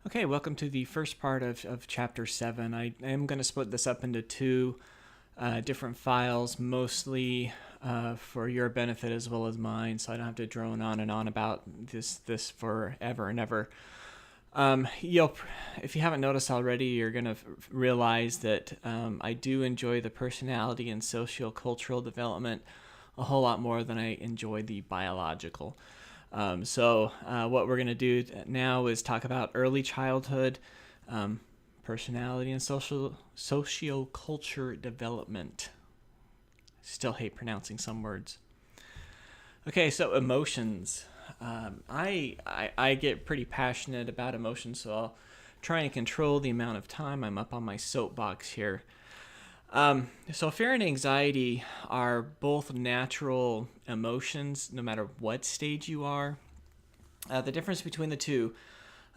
Okay, welcome to the first part of Chapter 7. I am going to split this up into two different files, mostly for your benefit as well as mine, so I don't have to drone on and on about this forever and ever. You'll, if you haven't noticed already, you're going to realize that I do enjoy the personality and socio-cultural development a whole lot more than I enjoy the biological. What we're going to do now is talk about early childhood, personality, and socio-culture development. Still hate pronouncing some words. Okay, so emotions. I get pretty passionate about emotions, so I'll try and control the amount of time I'm up on my soapbox here. So fear and anxiety are both natural emotions, no matter what stage you are. The difference between the two,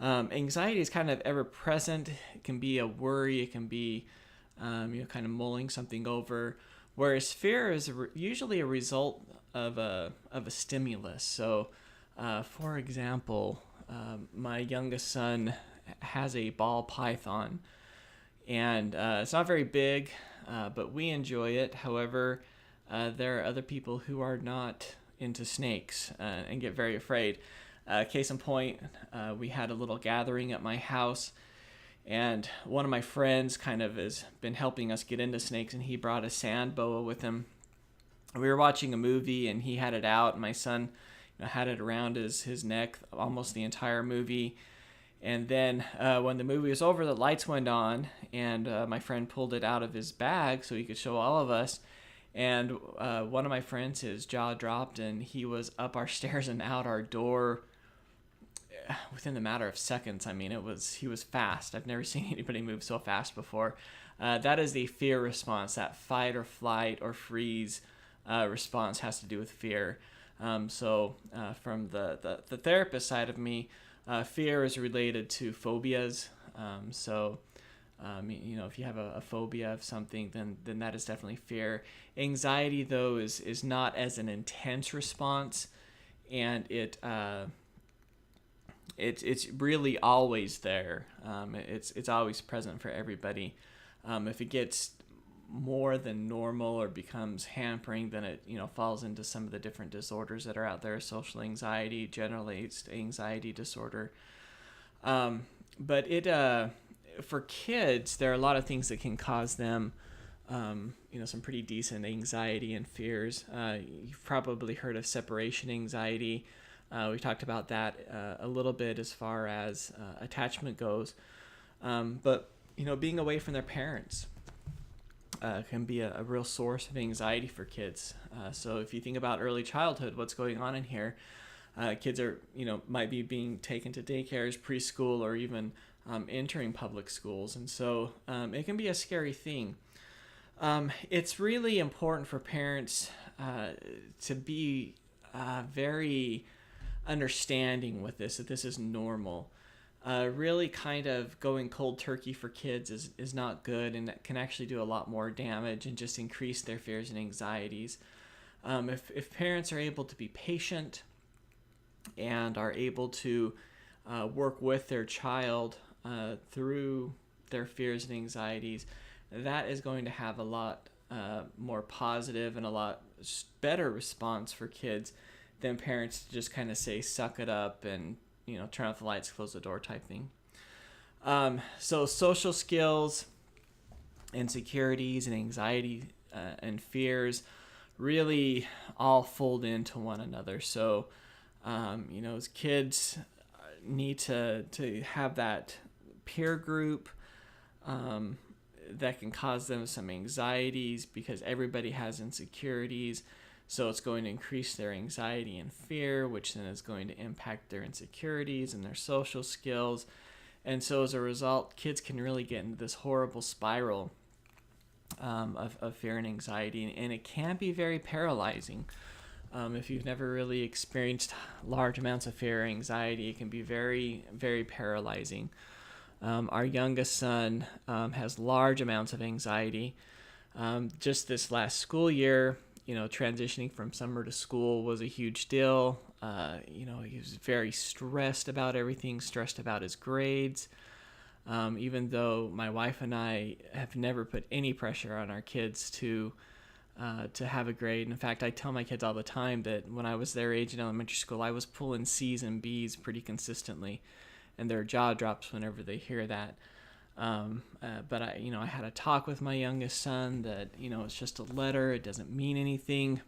anxiety is kind of ever present. It can be a worry. It can be, kind of mulling something over. Whereas fear is usually a result of a stimulus. So, for example, my youngest son has a ball python, and it's not very big, but we enjoy it. However, there are other people who are not into snakes and get very afraid. Case in point, we had a little gathering at my house, and one of my friends kind of has been helping us get into snakes, and he brought a sand boa with him. We were watching a movie, and he had it out, and my son had it around his neck almost the entire movie. And then when the movie was over, the lights went on, and my friend pulled it out of his bag so he could show all of us. And one of my friends, his jaw dropped, and he was up our stairs and out our door within a matter of seconds. I mean, he was fast. I've never seen anybody move so fast before. That is the fear response. That fight or flight or freeze response has to do with fear. From the therapist side of me, fear is related to phobias. If you have a phobia of something, then that is definitely fear. Anxiety, though, is not as an intense response, and it's really always there. It's always present for everybody. If it gets more than normal or becomes hampering, then it falls into some of the different disorders that are out there: social anxiety, generalized anxiety disorder. But for kids, there are a lot of things that can cause them some pretty decent anxiety and fears. You've probably heard of separation anxiety. We talked about that a little bit as far as attachment goes. But being away from their parents can be a real source of anxiety for kids. So if you think about early childhood, what's going on in here? Kids are, might be being taken to daycares, preschool, or even entering public schools. And so it can be a scary thing. It's really important for parents to be very understanding with this, that this is normal. Really kind of going cold turkey for kids is not good, and that can actually do a lot more damage and just increase their fears and anxieties. If parents are able to be patient and are able to work with their child through their fears and anxieties, that is going to have a lot more positive and a lot better response for kids than parents to just kind of say, suck it up and, turn off the lights, close the door type thing. So social skills, insecurities, and anxiety and fears really all fold into one another. So, as kids need to have that peer group that can cause them some anxieties because everybody has insecurities. So it's going to increase their anxiety and fear, which then is going to impact their insecurities and their social skills. And so as a result, kids can really get into this horrible spiral of fear and anxiety. And it can be very paralyzing. If you've never really experienced large amounts of fear or anxiety, it can be very, very paralyzing. Our youngest son has large amounts of anxiety. Just this last school year, transitioning from summer to school was a huge deal. He was very stressed about everything, stressed about his grades. Even though my wife and I have never put any pressure on our kids to have a grade. In fact, I tell my kids all the time that when I was their age in elementary school, I was pulling C's and B's pretty consistently, and their jaw drops whenever they hear that. But I had a talk with my youngest son that, it's just a letter. It doesn't mean anything.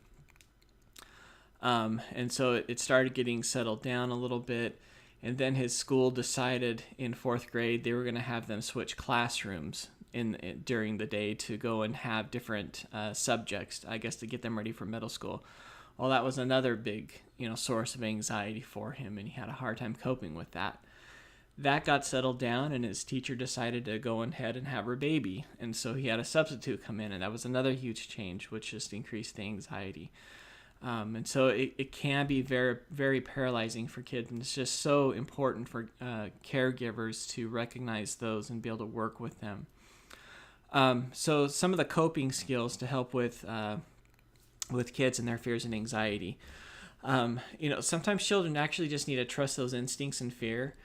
And so it started getting settled down a little bit. And then his school decided in fourth grade they were going to have them switch classrooms during the day to go and have different subjects, I guess, to get them ready for middle school. Well, that was another big, source of anxiety for him, and he had a hard time coping with that. That got settled down, and his teacher decided to go ahead and have her baby. And so he had a substitute come in, and that was another huge change, which just increased the anxiety. And so it can be very, very paralyzing for kids, and it's just so important for caregivers to recognize those and be able to work with them. So some of the coping skills to help with kids and their fears and anxiety. Sometimes children actually just need to trust those instincts and fear.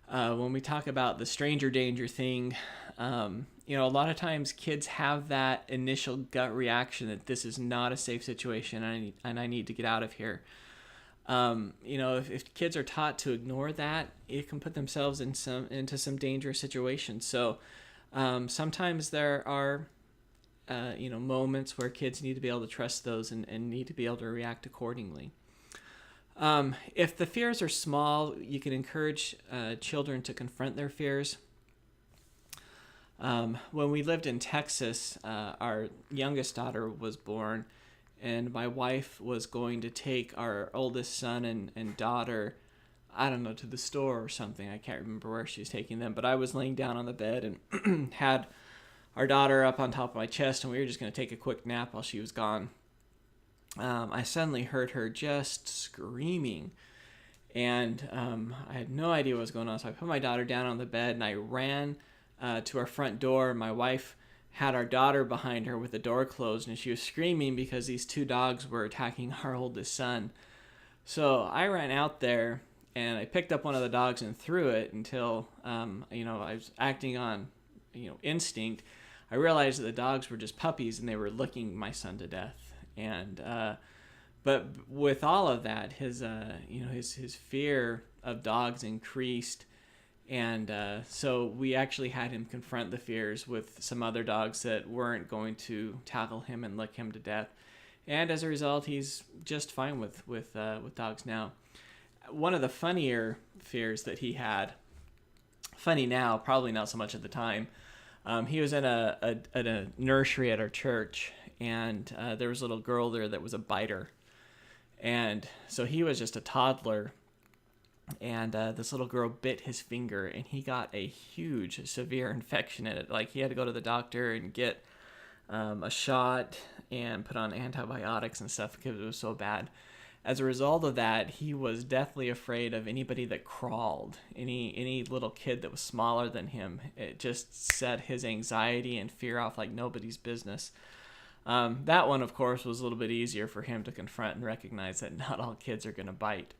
When we talk about the stranger danger thing, a lot of times kids have that initial gut reaction that this is not a safe situation and I need to get out of here. If kids are taught to ignore that, it can put themselves into some dangerous situations. So sometimes there are moments where kids need to be able to trust those and need to be able to react accordingly. If the fears are small, you can encourage children to confront their fears. When we lived in Texas, our youngest daughter was born, and my wife was going to take our oldest son and daughter, I don't know, to the store or something. I can't remember where she was taking them, but I was laying down on the bed and had our daughter up on top of my chest, and we were just going to take a quick nap while she was gone. I suddenly heard her just screaming, and I had no idea what was going on. So I put my daughter down on the bed, and I ran to our front door. My wife had our daughter behind her with the door closed, and she was screaming because these two dogs were attacking our oldest son. So I ran out there, and I picked up one of the dogs and threw it until, I was acting on, instinct. I realized that the dogs were just puppies, and they were licking my son to death. And but with all of that, his fear of dogs increased, and so we actually had him confront the fears with some other dogs that weren't going to tackle him and lick him to death. And as a result, he's just fine with dogs now. One of the funnier fears that he had, funny now, probably not so much at the time. He was in a nursery at our church. And there was a little girl there that was a biter. And so he was just a toddler. And this little girl bit his finger, and he got a huge, severe infection in it. Like, he had to go to the doctor and get a shot and put on antibiotics and stuff because it was so bad. As a result of that, he was deathly afraid of anybody that crawled, any little kid that was smaller than him. It just set his anxiety and fear off like nobody's business. That one, of course, was a little bit easier for him to confront and recognize that not all kids are going to bite.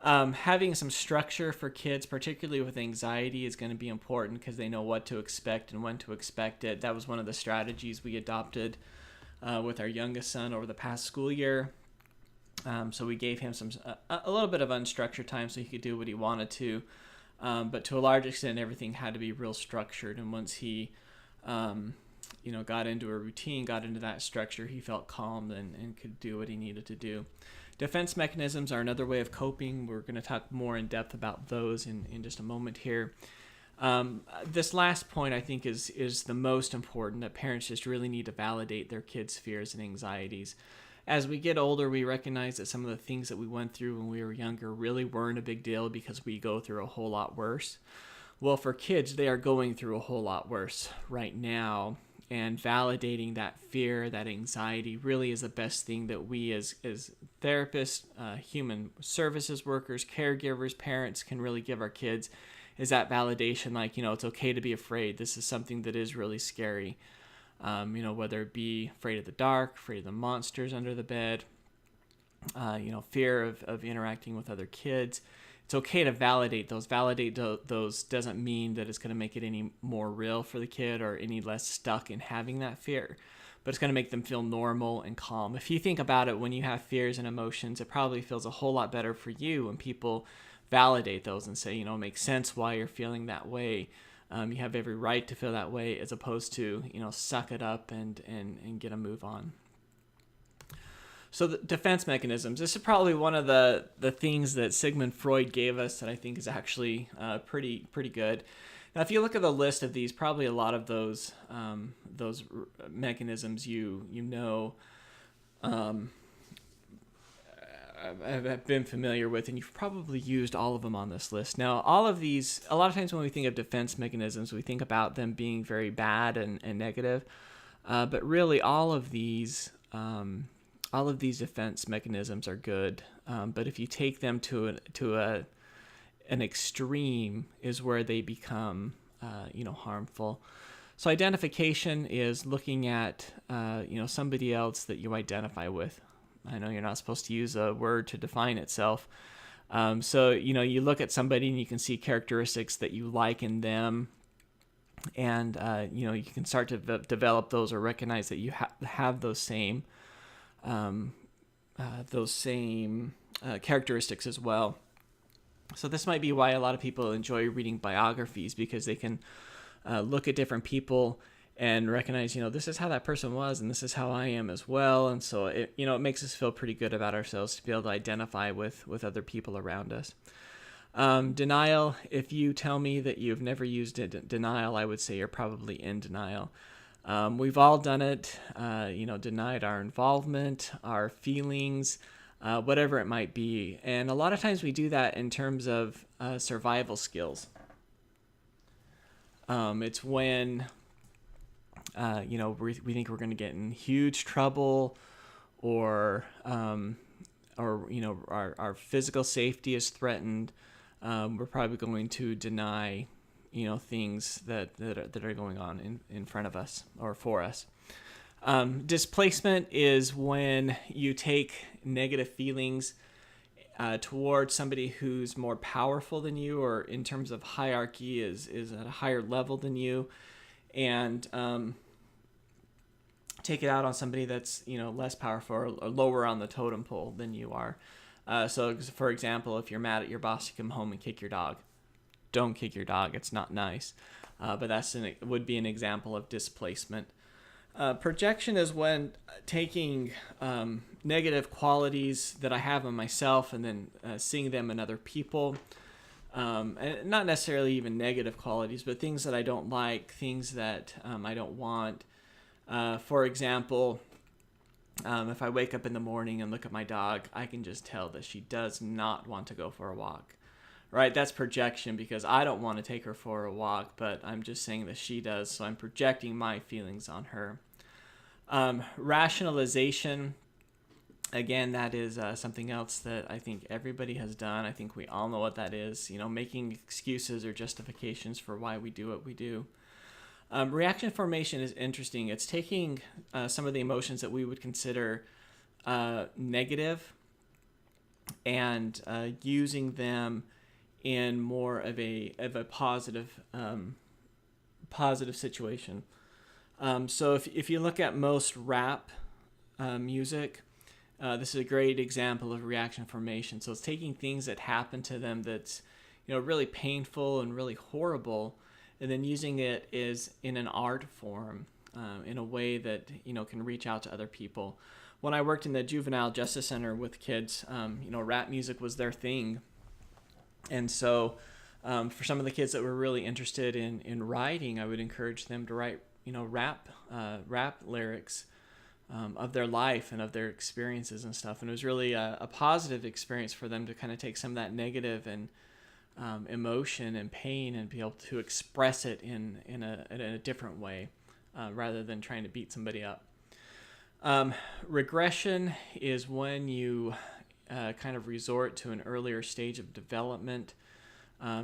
Having some structure for kids, particularly with anxiety, is going to be important because they know what to expect and when to expect it. That was one of the strategies we adopted with our youngest son over the past school year. So we gave him a little bit of unstructured time so he could do what he wanted to. But to a large extent, everything had to be real structured. And once he got into a routine, got into that structure, he felt calm and could do what he needed to do. Defense mechanisms are another way of coping. We're going to talk more in depth about those in just a moment here. This last point, I think, is the most important, that parents just really need to validate their kids' fears and anxieties. As we get older, we recognize that some of the things that we went through when we were younger really weren't a big deal because we go through a whole lot worse. Well, for kids, they are going through a whole lot worse right now. And validating that fear, that anxiety, really is the best thing that we as therapists, human services workers, caregivers, parents can really give our kids, is that validation, like, it's okay to be afraid. This is something that is really scary. Whether it be afraid of the dark, afraid of the monsters under the bed, fear of interacting with other kids. It's okay to validate those. Those doesn't mean that it's going to make it any more real for the kid or any less stuck in having that fear, but it's going to make them feel normal and calm. If you think about it, when you have fears and emotions, it probably feels a whole lot better for you when people validate those and say, it makes sense why you're feeling that way. You have every right to feel that way, as opposed to, suck it up and get a move on. So the defense mechanisms, this is probably one of the things that Sigmund Freud gave us that I think is actually pretty good. Now, if you look at the list of these, probably a lot of those mechanisms I've been familiar with, and you've probably used all of them on this list. Now, all of these, a lot of times when we think of defense mechanisms, we think about them being very bad and negative, but really all of these defense mechanisms are good. But if you take them to an extreme, is where they become harmful. So identification is looking at somebody else that you identify with. I know you're not supposed to use a word to define itself. So you look at somebody and you can see characteristics that you like in them, and you can start to develop those or recognize that you have those same characteristics as well. So this might be why a lot of people enjoy reading biographies, because they can look at different people and recognize, this is how that person was, and this is how I am as well. And so it makes us feel pretty good about ourselves to be able to identify with other people around us. Denial. If you tell me that you've never used denial, I would say you're probably in denial. We've all done it, denied our involvement, our feelings, whatever it might be. And a lot of times we do that in terms of survival skills. It's when, we think we're going to get in huge trouble, or our physical safety is threatened. We're probably going to deny things that are going on in front of us or for us. Displacement is when you take negative feelings towards somebody who's more powerful than you, or in terms of hierarchy is at a higher level than you, and take it out on somebody that's less powerful or lower on the totem pole than you are. So for example, if you're mad at your boss, you come home and kick your dog. Don't kick your dog. It's not nice. But would be an example of displacement. Projection is when taking negative qualities that I have in myself and then seeing them in other people. And not necessarily even negative qualities, but things that I don't like, things that I don't want. For example, if I wake up in the morning and look at my dog, I can just tell that she does not want to go for a walk. Right, that's projection, because I don't want to take her for a walk, but I'm just saying that she does, so I'm projecting my feelings on her. Rationalization, again, that is something else that I think everybody has done. I think we all know what that is, making excuses or justifications for why we do what we do. Reaction formation is interesting. It's taking some of the emotions that we would consider negative and using them in more of a positive situation. So if you look at most rap music, this is a great example of reaction formation. So it's taking things that happen to them that's really painful and really horrible, and then using it is in an art form, in a way that can reach out to other people. When I worked in the Juvenile Justice Center with kids, rap music was their thing. And so for some of the kids that were really interested in writing, I would encourage them to write, rap lyrics of their life and of their experiences and stuff. And it was really a positive experience for them to kind of take some of that negative and emotion and pain and be able to express it in a different way, rather than trying to beat somebody up. Regression is when you kind of resort to an earlier stage of development.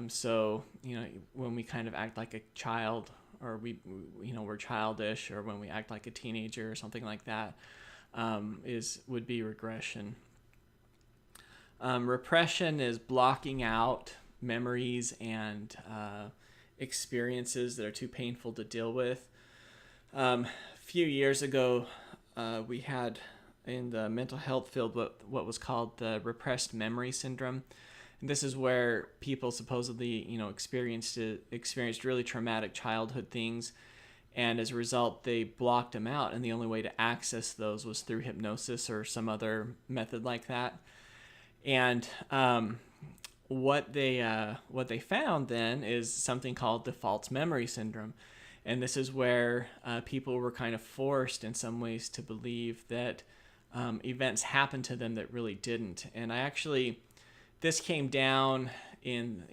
So, when we kind of act like a child, or we're childish, or when we act like a teenager or something like that, would be regression. Repression is blocking out memories and experiences that are too painful to deal with. A few years ago, we had in the mental health field what was called the repressed memory syndrome. And this is where people supposedly, experienced really traumatic childhood things, and as a result, they blocked them out. And the only way to access those was through hypnosis or some other method like that. And what they found then is something called the false memory syndrome. And this is where people were kind of forced in some ways to believe that events happened to them that really didn't. And this came down in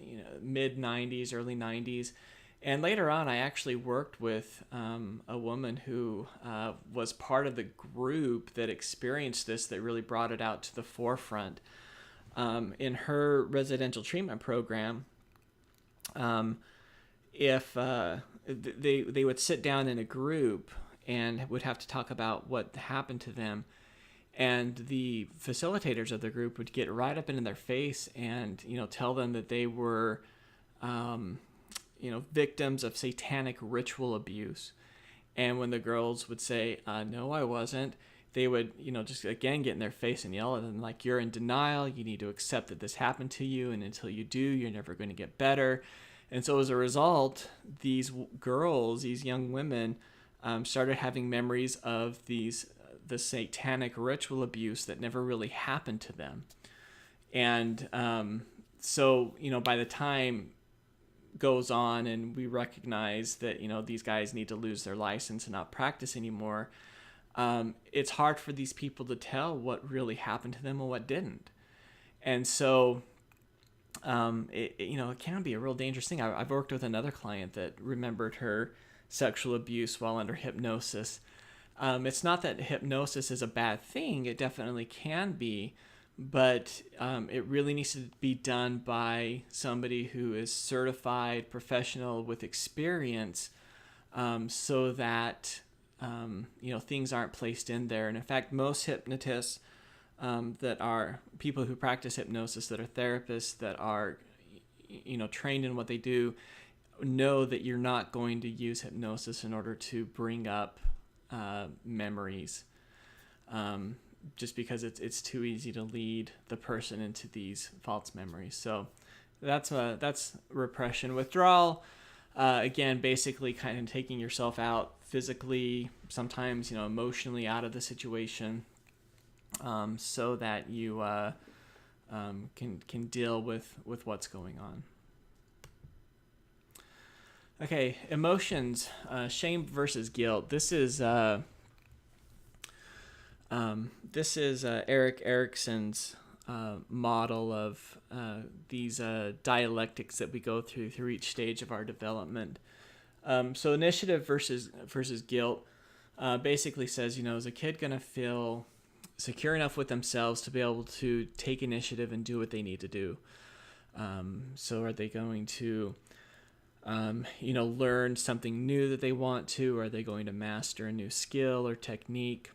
mid 90s, early 90s. And later on, I actually worked with a woman who was part of the group that experienced this, that really brought it out to the forefront. In her residential treatment program, if they would sit down in a group and would have to talk about what happened to them, and the facilitators of the group would get right up into their face and tell them that they were victims of satanic ritual abuse. And when the girls would say, no, I wasn't, they would, just again get in their face and yell at them like, you're in denial. You need to accept that this happened to you. And until you do, you're never going to get better. And so as a result, these girls, these young women, started having memories of the satanic ritual abuse that never really happened to them. And so, by the time goes on and we recognize that, these guys need to lose their license and not practice anymore, it's hard for these people to tell what really happened to them and what didn't. And so, it can be a real dangerous thing. I've worked with another client that remembered her sexual abuse while under hypnosis. It's not that hypnosis is a bad thing. It definitely can be, but it really needs to be done by somebody who is certified, professional, with experience, so that things aren't placed in there. And in fact, most hypnotists that are people who practice hypnosis, that are therapists, that are trained in what they do, know that you're not going to use hypnosis in order to bring up memories, just because it's too easy to lead the person into these false memories. So that's repression. Withdrawal, again, basically kind of taking yourself out physically, sometimes emotionally out of the situation, so that you can deal with what's going on. Okay, emotions, shame versus guilt. This is Erik Erikson's model of these dialectics that we go through each stage of our development. So initiative versus guilt basically says, is a kid going to feel secure enough with themselves to be able to take initiative and do what they need to do? So are they going to learn something new that they want to? Are they going to master a new skill or technique?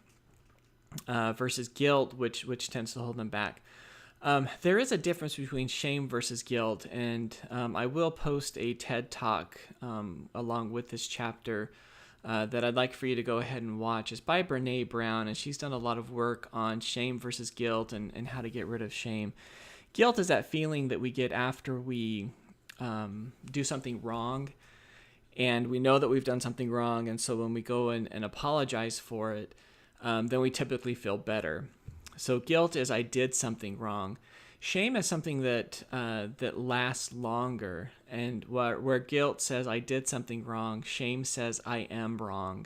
Versus guilt, which tends to hold them back. There is a difference between shame versus guilt, and I will post a TED Talk along with this chapter that I'd like for you to go ahead and watch. It's by Brene Brown, and she's done a lot of work on shame versus guilt and how to get rid of shame. Guilt is that feeling that we get after we do something wrong, and we know that we've done something wrong, and so when we go and apologize for it, then we typically feel better. So guilt is I did something wrong. Shame is something that lasts longer, and where guilt says I did something wrong, shame says I am wrong.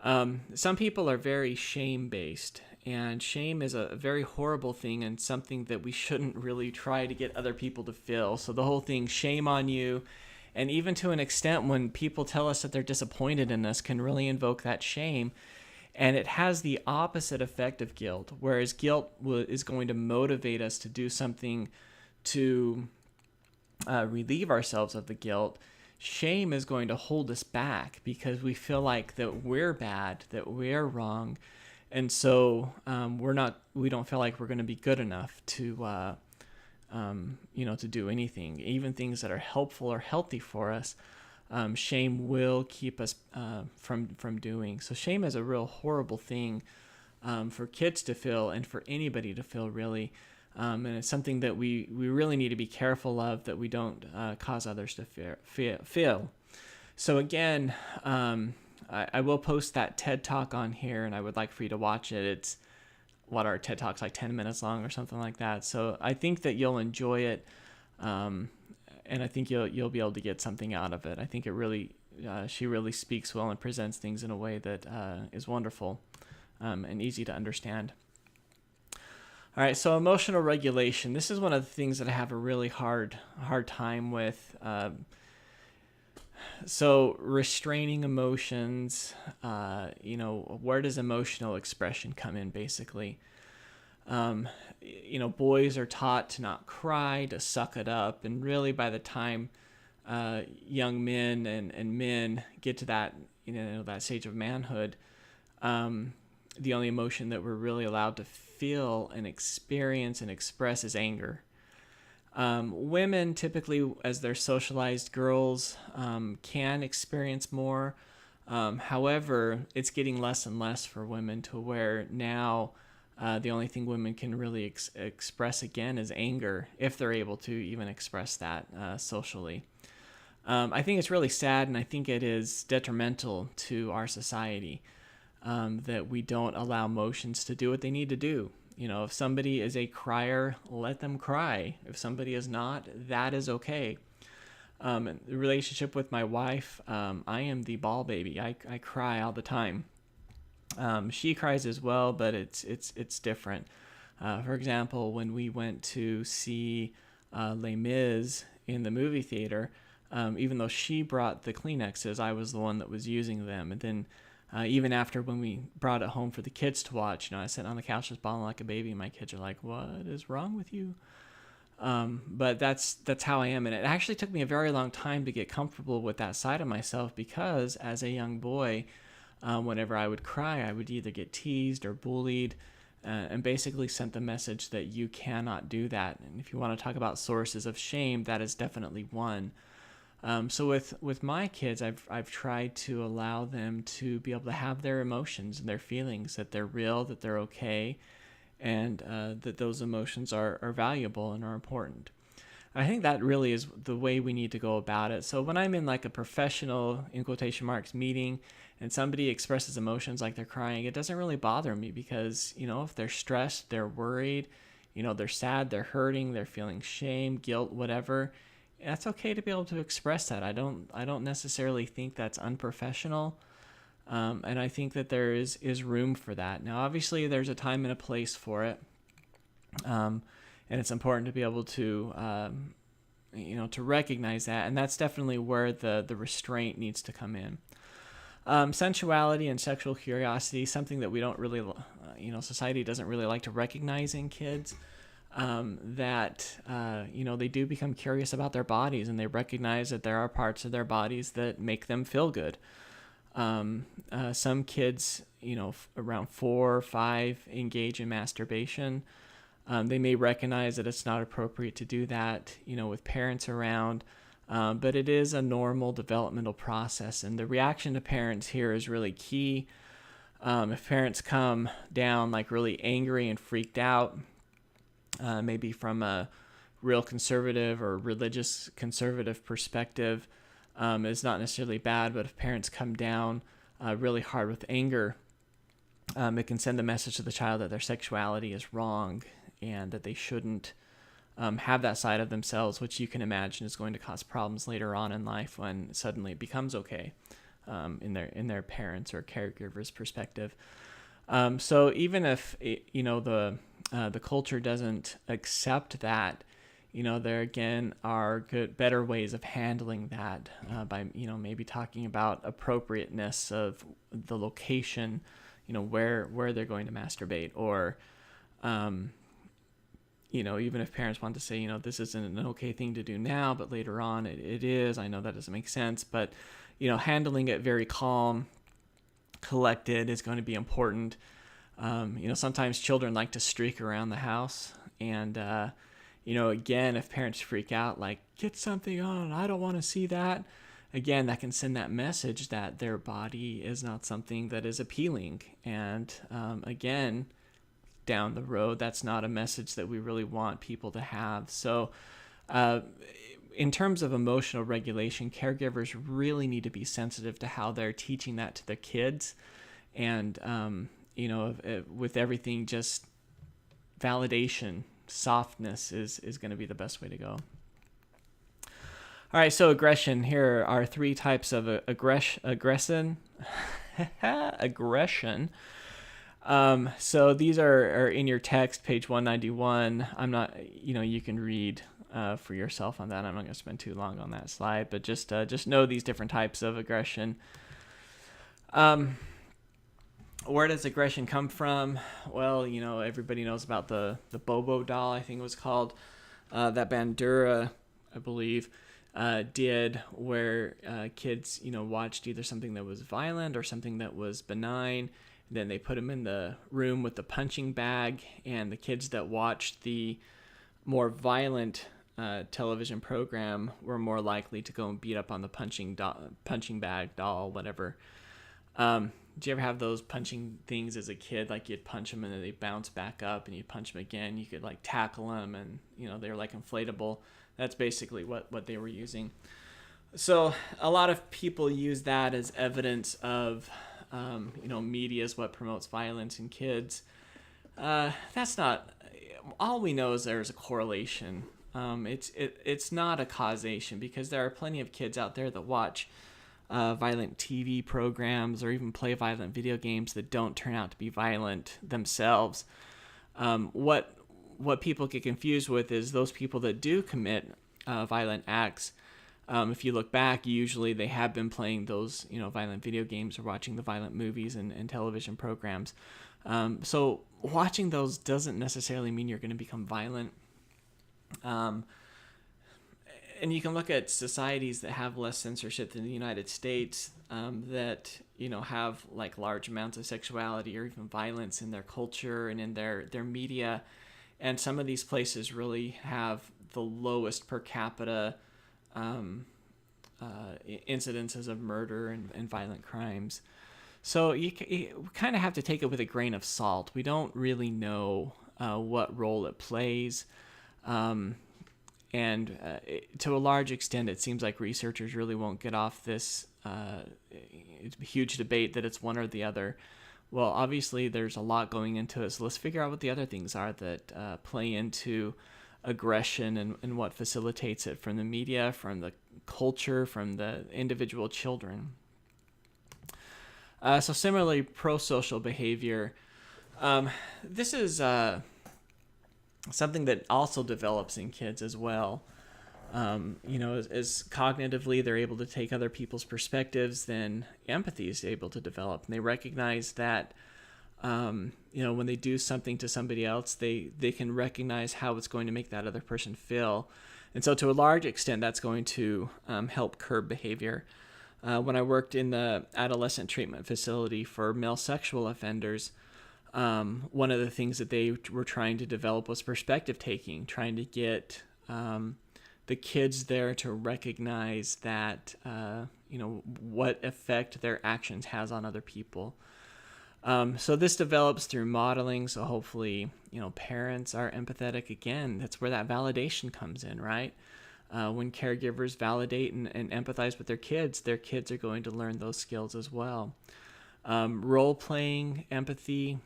Some people are very shame-based, and shame is a very horrible thing and something that we shouldn't really try to get other people to feel. So the whole thing, shame on you, and even to an extent when people tell us that they're disappointed in us, can really invoke that shame. And it has the opposite effect of guilt, whereas guilt is going to motivate us to do something to relieve ourselves of the guilt. Shame is going to hold us back because we feel like that we're bad, that we're wrong, And so we don't feel like we're going to be good enough to, to do anything, even things that are helpful or healthy for us. Shame will keep us from doing. So shame is a real horrible thing for kids to feel and for anybody to feel, really. And it's something that we really need to be careful of, that we don't cause others to feel. So again, I will post that TED Talk on here, and I would like for you to watch it. It's our TED Talk's like 10 minutes long or something like that. So I think that you'll enjoy it, and I think you'll be able to get something out of it. I think it really, she really speaks well and presents things in a way that is wonderful and easy to understand. All right, so emotional regulation. This is one of the things that I have a really hard time with. So restraining emotions, where does emotional expression come in, basically? Boys are taught to not cry, to suck it up. And really, by the time young men and men get to that, that stage of manhood, the only emotion that we're really allowed to feel and experience and express is anger. Women typically, as they're socialized, girls can experience more. However, it's getting less and less for women, to where now the only thing women can really express again is anger, if they're able to even express that socially. I think it's really sad, and I think it is detrimental to our society that we don't allow emotions to do what they need to do. If somebody is a crier, let them cry. If somebody is not, that is okay. The relationship with my wife, I am the ball baby. I cry all the time. She cries as well, but it's different. For example, when we went to see Les Mis in the movie theater, even though she brought the Kleenexes, I was the one that was using them. And then even after, when we brought it home for the kids to watch, I sat on the couch just bawling like a baby, and my kids are like, "What is wrong with you?" But that's how I am. And it actually took me a very long time to get comfortable with that side of myself, because as a young boy, whenever I would cry, I would either get teased or bullied, and basically sent the message that you cannot do that. And if you want to talk about sources of shame, that is definitely one. So with my kids, I've tried to allow them to be able to have their emotions and their feelings, that they're real, that they're okay, and that those emotions are valuable and are important. I think that really is the way we need to go about it. So when I'm in like a professional, in quotation marks, meeting, and somebody expresses emotions like they're crying, it doesn't really bother me, because, if they're stressed, they're worried, they're sad, they're hurting, they're feeling shame, guilt, whatever, that's okay to be able to express that. I don't necessarily think that's unprofessional. And I think that there is room for that. Now, obviously, there's a time and a place for it. And it's important to be able to, to recognize that. And that's definitely where the restraint needs to come in. Sensuality and sexual curiosity, something that we don't really, society doesn't really like to recognize in kids. They do become curious about their bodies, and they recognize that there are parts of their bodies that make them feel good. Some kids, around 4 or 5, engage in masturbation. They may recognize that it's not appropriate to do that, with parents around, but it is a normal developmental process, and the reaction to parents here is really key. If parents come down like really angry and freaked out, maybe from a real conservative or religious conservative perspective, is not necessarily bad. But if parents come down really hard with anger, it can send a message to the child that their sexuality is wrong, and that they shouldn't have that side of themselves, which you can imagine is going to cause problems later on in life when suddenly it becomes okay in their parents' or caregivers' perspective. So even if the culture doesn't accept that, there again are better ways of handling that by maybe talking about appropriateness of the location, where they're going to masturbate, or even if parents want to say, this isn't an okay thing to do now, but later on it is. I know that doesn't make sense, but handling it very calm, collected is going to be important. Sometimes children like to streak around the house, and again, if parents freak out, like, get something on, I don't want to see that. Again, that can send that message that their body is not something that is appealing. And again, down the road, that's not a message that we really want people to have. So in terms of emotional regulation, caregivers really need to be sensitive to how they're teaching that to their kids. And, with everything, just validation, softness is going to be the best way to go. All right, so aggression. Here are 3 types of aggression. Aggression. So these are in your text, page 191. I'm not, you can read for yourself on that. I'm not going to spend too long on that slide, but just know these different types of aggression. Where does aggression come from? Well, everybody knows about the Bobo doll, I think it was called, that Bandura, I believe, did, where kids, watched either something that was violent or something that was benign. Then they put them in the room with the punching bag, and the kids that watched the more violent television program were more likely to go and beat up on the punching bag doll, whatever. Did you ever have those punching things as a kid? Like, you'd punch them and then they bounce back up, and you'd punch them again. You could like tackle them, and they were like inflatable. That's basically what they were using. So a lot of people use that as evidence of, media is what promotes violence in kids. That's not, all we know is there's a correlation. It's not a causation, because there are plenty of kids out there that watch violent TV programs or even play violent video games that don't turn out to be violent themselves. What people get confused with is those people that do commit violent acts. If you look back, usually they have been playing those, violent video games or watching the violent movies and television programs. So watching those doesn't necessarily mean you're going to become violent. And you can look at societies that have less censorship than the United States, that, have like large amounts of sexuality or even violence in their culture and in their media. And some of these places really have the lowest per capita incidences of murder and violent crimes. So you kind of have to take it with a grain of salt. We don't really know what role it plays. To a large extent, it seems like researchers really won't get off this huge debate that it's one or the other. Well, obviously, there's a lot going into it, so let's figure out what the other things are that play into aggression and what facilitates it, from the media, from the culture, from the individual children. So similarly, pro-social behavior. This is something that also develops in kids as well. As cognitively they're able to take other people's perspectives, then empathy is able to develop. And they recognize that, when they do something to somebody else, they can recognize how it's going to make that other person feel. And so to a large extent, that's going to help curb behavior. When I worked in the adolescent treatment facility for male sexual offenders, one of the things that they were trying to develop was perspective taking, trying to get the kids there to recognize that, what effect their actions has on other people. So this develops through modeling. So hopefully, parents are empathetic. Again, that's where that validation comes in, right? When caregivers validate and empathize with their kids are going to learn those skills as well. Role-playing empathy,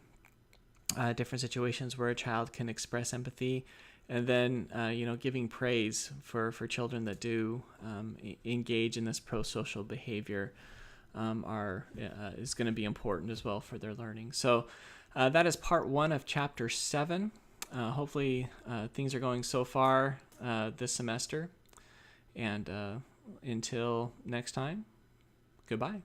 different situations where a child can express empathy, and then, giving praise for children that do engage in this pro-social behavior is going to be important as well for their learning. So that is part 1 of chapter 7. Hopefully things are going so far this semester. And until next time, goodbye.